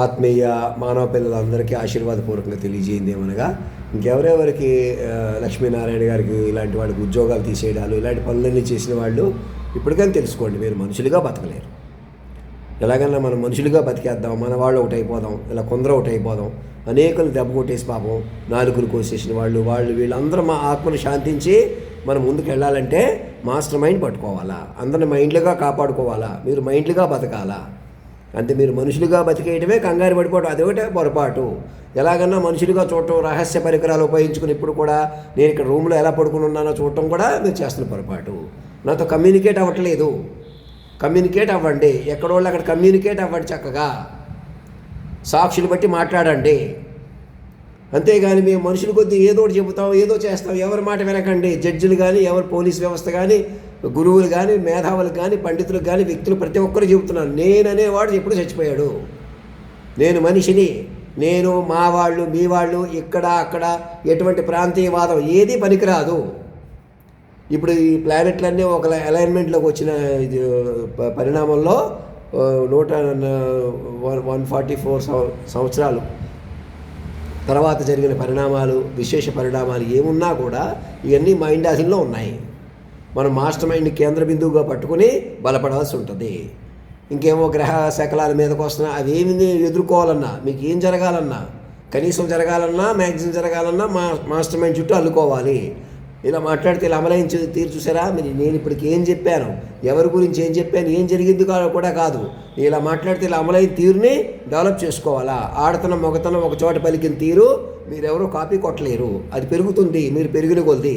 ఆత్మీయ మానవ పిల్లలందరికీ ఆశీర్వాదపూర్వకంగా తెలియజేయింది ఏమనగా, ఇంకెవరెవరికి లక్ష్మీనారాయణ గారికి ఇలాంటి వాళ్ళకి ఉద్యోగాలు తీసేయడాలు ఇలాంటి పనులన్నీ చేసిన వాళ్ళు ఇప్పటికైనా తెలుసుకోండి, మీరు మనుషులుగా బతకలేరు. ఎలాగన్నా మనం మనుషులుగా బతికేద్దాం, మన వాళ్ళు ఒకటి అయిపోదాం, ఇలా కొందరు ఒకటి అయిపోదాం. అనేకులు దెబ్బ కొట్టేసి పాపం నాలుగులు కోసేసిన వాళ్ళు వీళ్ళందరూ మా ఆత్మను శాంతించి మనం ముందుకు వెళ్ళాలంటే మాస్టర్ మైండ్ పట్టుకోవాలా, అందరిని మైండ్లుగా కాపాడుకోవాలా, మీరు మైండ్లుగా బతకాలా. అంటే మీరు మనుషులుగా బతికేయటమే కంగారు పడిపోవడం, అదొకటే పొరపాటు. ఎలాగన్నా మనుషులుగా చూడటం, రహస్య పరికరాలు ఉపయోగించుకుని ఇప్పుడు కూడా నేను ఇక్కడ రూమ్లో ఎలా పడుకుని ఉన్నానో చూడటం కూడా మీరు చేస్తున్న పొరపాటు. నాతో కమ్యూనికేట్ అవ్వట్లేదు, కమ్యూనికేట్ అవ్వండి. ఎక్కడోళ్ళు అక్కడ కమ్యూనికేట్ అవ్వండి, చక్కగా సాక్షులు బట్టి మాట్లాడండి. అంతేగాని మేము మనుషుల కొద్దీ ఏదో ఒకటి చెబుతాం, ఏదో చేస్తాం, ఎవరి మాట వినకండి. జడ్జిలు కానీ, ఎవరు పోలీస్ వ్యవస్థ కానీ, గురువులు కానీ, మేధావులు కానీ, పండితులకు కానీ, వ్యక్తులు ప్రతి ఒక్కరు చెబుతున్నాను, నేననేవాడు ఎప్పుడు చచ్చిపోయాడు. నేను మనిషిని, నేను మా వాళ్ళు మీ వాళ్ళు, ఇక్కడ అక్కడ ఎటువంటి ప్రాంతీయవాదం ఏది పనికిరాదు. ఇప్పుడు ఈ ప్లానెట్లన్నీ ఒక అలైన్మెంట్లోకి వచ్చిన పరిణామంలో 144 సంవత్సరాలు తర్వాత జరిగిన పరిణామాలు, విశేష పరిణామాలు ఏమున్నా కూడా ఇవన్నీ మైండ్ ఆధీనంలో ఉన్నాయి. మనం మాస్టర్ మైండ్ని కేంద్ర బిందువుగా పట్టుకుని బలపడాల్సి ఉంటుంది. ఇంకేమో గ్రహ శకలాల మీదకి వస్తున్నా అవేమి ఎదుర్కోవాలన్నా, మీకు ఏం జరగాలన్నా, కనీసం జరగాలన్నా, మ్యాక్సిమం జరగాలన్నా మాస్టర్ మైండ్ చుట్టూ అల్లుకోవాలి. ఇలా మాట్లాడితే ఇలా అమలైన తీరు చూసారా, మీరు నేను ఇప్పటికి ఏం చెప్పాను, ఎవరి గురించి ఏం చెప్పాను, ఏం జరిగింది కూడా కాదు. ఇలా మాట్లాడితే ఇలా అమలైన తీరుని డెవలప్ చేసుకోవాలా. ఆడతనం మొగతనం ఒక చోట పలికిన తీరు మీరెవరూ కాపీ కొట్టలేరు, అది పెరుగుతుంది. మీరు పెరిగిన కొలది,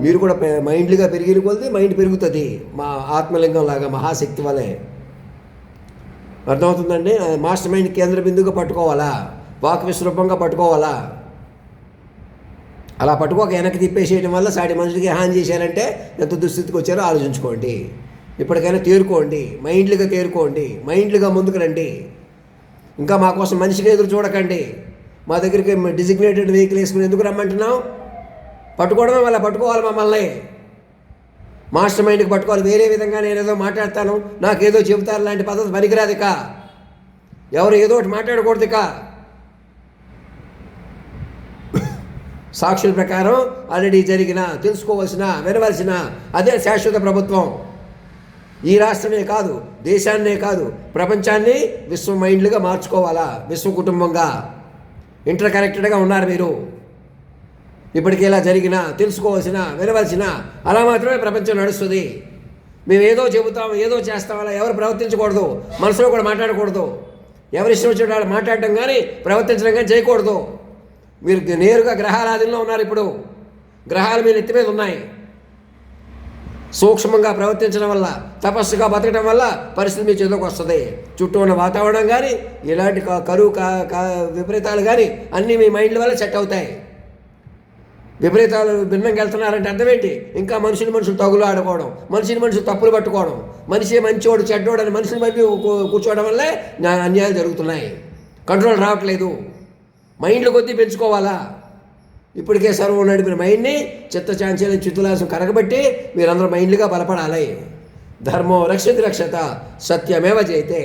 మీరు కూడా మైండ్లుగా పెరిగిన కొలది మైండ్ పెరుగుతుంది. మా ఆత్మలింగం లాగా మహాశక్తి వలె. అర్థమవుతుందండి. మాస్టర్ మైండ్ కేంద్ర బిందువుగా పట్టుకోవాలా, వాక్ విశ్రూపంగా పట్టుకోవాలా. అలా పట్టుకోక వెనక్కి తిప్పేసేయడం వల్ల సాటి మనుషులకి హాని చేశారంటే ఎంత దుస్థితికి వచ్చారో ఆలోచించుకోండి. ఇప్పటికైనా తేరుకోండి, మైండ్లుగా తేరుకోండి, మైండ్లుగా ముందుకు రండి. ఇంకా మా కోసం మనిషిగా ఎదురు చూడకండి. మా దగ్గరికి డిజిగ్నేటెడ్ వెహికల్ వేసుకుని ఎందుకు రమ్మంటున్నాం? పట్టుకోవడమే వల్ల పట్టుకోవాలి మమ్మల్ని. మాస్టర్ మైండ్కి పట్టుకోవాలి. వేరే విధంగా నేనేదో మాట్లాడతాను, నాకేదో చెబుతాను లాంటి పద్ధతి పనికిరాదు. ఇక ఎవరు ఏదో ఒకటి మాట్లాడకూడదు. ఇక సాక్షుల ప్రకారం ఆల్రెడీ జరిగిన, తెలుసుకోవాల్సిన, వినవలసిన అదే శాశ్వత ప్రభుత్వం. ఈ రాష్ట్రమే కాదు, దేశాన్నే కాదు, ప్రపంచాన్ని విశ్వ మైండ్లుగా మార్చుకోవాలా. విశ్వ కుటుంబంగా ఇంటర్ కనెక్టెడ్గా ఉన్నారు మీరు. ఇప్పటికీ ఇలా జరిగిన, తెలుసుకోవాల్సిన, వినవలసిన, అలా మాత్రమే ప్రపంచం నడుస్తుంది. మేము ఏదో చెబుతాం, ఏదో చేస్తాం, అలా ఎవరు ప్రవర్తించకూడదు. మనసులో కూడా మాట్లాడకూడదు. ఎవరి ఇష్టం వచ్చిన వాళ్ళు మాట్లాడటం కానీ ప్రవర్తించడం కానీ చేయకూడదు. మీరు నేరుగా గ్రహాల ఆధీనంలో ఉన్నారు. ఇప్పుడు గ్రహాలు మీ నెత్తి మీద ఉన్నాయి. సూక్ష్మంగా ప్రవర్తించడం వల్ల, తపస్సుగా బతకడం వల్ల పరిస్థితి మీ చేతిలోకి వస్తుంది. చుట్టూ ఉన్న వాతావరణం కానీ, ఇలాంటి కరువు విపరీతాలు కానీ అన్నీ మీ మైండ్ల వల్ల సెట్ అవుతాయి. విపరీతాలు భిన్నంగా వెళ్తున్నారంటే అర్థం ఏంటి? ఇంకా మనుషులు తగులు ఆడుకోవడం, మనుషులు తప్పులు పట్టుకోవడం, మనిషి మంచివాడు చెడ్డోడు అని మనుషులు బట్టి కూర్చోవడం వల్లే అన్యాయాలు జరుగుతున్నాయి. కంట్రోల్ రావట్లేదు. మైండ్లు కొద్దీ పెంచుకోవాలా. ఇప్పటికే సర్వం నడిపిన మైండ్ని చిత్తచాంచల్యం, చిత్తులాసం కరగబట్టి మీరందరూ మైండ్లుగా బలపడాలి. ధర్మో రక్షతి రక్షత, సత్యమేవ జయతే.